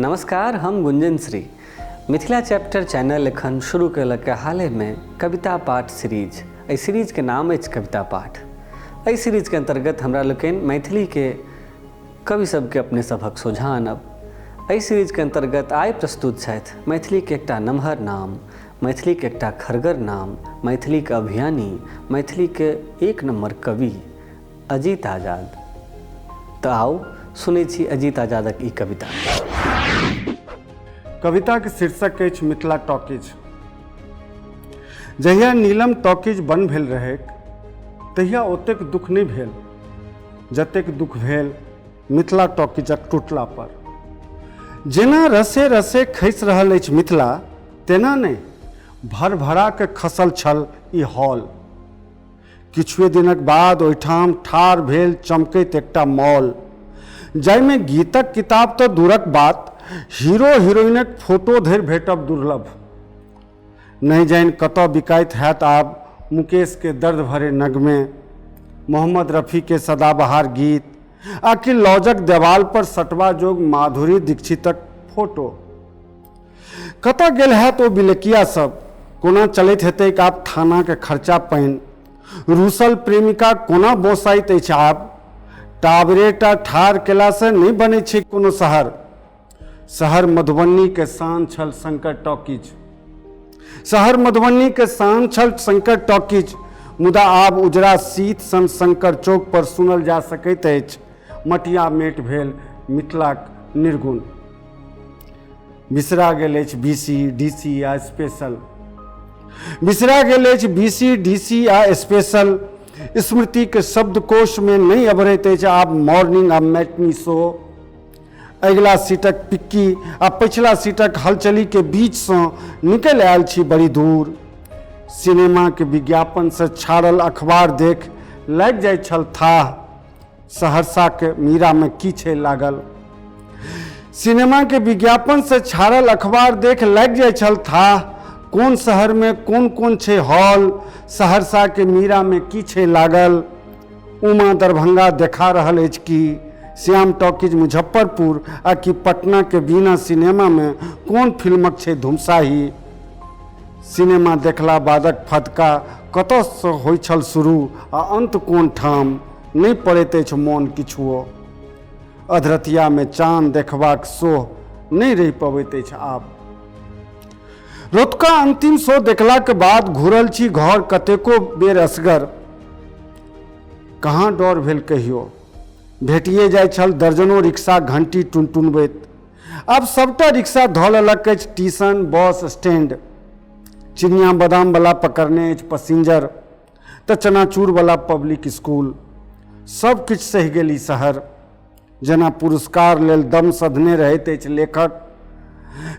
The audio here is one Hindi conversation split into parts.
नमस्कार, हम गुंजन श्री मिथिला चैप्टर चैनल एखन शुरू कयलक हाले में कविता पाठ सीरीज। एहि सीरीज के नाम अछि कविता पाठ। एहि सीरीज के अंतर्गत हमरा लोकनि मैथिली के कवि सबके अपने सभक सोझा आनब। एहि सीरीज के अंतर्गत आइ प्रस्तुत छथि मैथिली के एकटा नमहर नाम, मैथिली के एकटा खरगर नाम, मैथिली के अभियानी, मैथिली के एक नंबर कवि अजीत आजाद। तो आओ सुनै छी अजीत आजादक ई कविता। कविता के शीर्षक अछि मिथिला टॉकीज। जहिया नीलम टॉकीज बन भेल रहै तहिया ओतेक दुख नहि भेल जतेक दुख भेल मिथिला टॉकीजक टूटला पर। जेना रसे रसे खसि रहल अछि मिथिला, तेना नहि भर भरा के खसल छल ई हॉल। किछुए दिनक बाद ओहिठाम ठाढ़ भेल चमकैत एकटा मॉल, जाहिमे गीतक किताब तऽ दूरक बात, हीरो हीरोइनक फोटो धरि भेटब दुर्लभ। नहीं जानि कतऽ बिकाइत हैत आब मुकेश के दर्द भरे नगमे, मोहम्मद रफ़ी के सदाबहार गीत, आकि लॉजक देवाल पर सटवा जोग माधुरी दीक्षितक फोटो। कतऽ गेल हैत ओ बिलकिया सब, कोना चलैत हेतैक आब थाना के खर्चा पानि, रूसल प्रेमिका कोना बोसाइत अछि आब, टावरेटा ठाढ़ केला से नहीं बनै छै कोनो शहर। शहर मधुबनी के शान छल शंकर टॉकीज, शहर मधुबनी के शान छल शंकर टॉकीज। मुदा आब उजरा शीत सन शंकर चौक पर सुनल जा सकैत अछि मटिया मेट भेल मिथिलाक निर्गुण। बिसरा गेल अछि बीसी डीसी आ स्पेशल, बिसरा गेल अछि बीसी डीसी आ स्पेशल। स्मृति के शब्दकोश में नहीं अबरैत अछि आब मॉर्निंग आ मैटनी शो। अगिला सीटक पिक्की आ पछिला सीटक हलचली के बीच से निकल आयल छी बड़ी दूर। सिनेमा के विज्ञापन से छाड़ल अखबार देख लग जाय छल थाह, सहरसा के मीरा में की छै लागल। सिनेमा के विज्ञापन से छाड़ल अखबार देख लग जाय छल थाह, कौन शहर में कौन छै हॉल, सहरसा के मीरा में की छै लागल। उमा दरभंगा देखा रहल अछि कि श्याम टॉकीज मुजफ्फरपुर, आ कि पटना के बीना सिनेमा में कौन फिल्मक छै धुमसाही। सिनेमा देखला बादक फदका कतऽ सँ होइ छल शुरू आ अंत कोन ठाम, नहीं पड़ैत अछि मोन किछुओ। अधरतिया में चाँद देखबाक सोह नहीं रहि पबैत अछि आब। रोतका अंतिम शो देखला के बाद घुरल छी घर कतेको बेर असगर। कहाँ डर भेल कहियो, भेटिए जाय छल दर्जनों रिक्शा घंटी टुनटुनबैत। आब सबटा रिक्शा धऽ लेलक अछि स्टेशन बस स्टैंड। चिनिया बादाम वाला पकड़ने अछि पैसेंजर, तऽ चनाचूर वाला पब्लिक स्कूल। सब किछु सहि गेल ई शहर। जेना पुरस्कार लेल दम सधने रहैत अछि लेखक,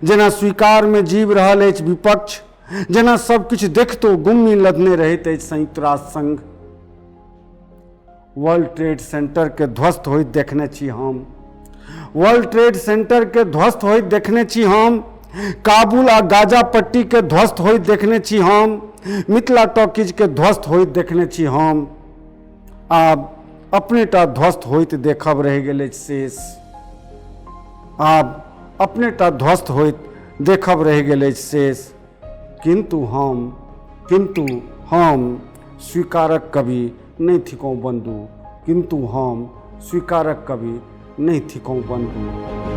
जेना स्वीकार में जीव रहल अछि विपक्ष, जेना सब किछु देखतो गुम्मी लदने रहैत अछि संयुक्त राष्ट्र संघ। वर्ल्ड ट्रेड सेंटर के ध्वस्त होइत देखने छी हम, वर्ल्ड ट्रेड सेंटर के ध्वस्त होइत देखने छी हम। काबुल आ गाजा पट्टी के ध्वस्त होइत देखने छी हम, मिथिला टॉकीज के ध्वस्त होइत देखने छी हम। आब अपनेटा ध्वस्त होइत देखब रहि गेल अछि शेष, आब अपनेटा ध्वस्त होइत देखब रहि गेल अछि शेष। किंतु हम स्वीकारक कवि नहीं थिकौं बंधु, किंतु हम स्वीकारक कवि नहीं थिकौं बंधु।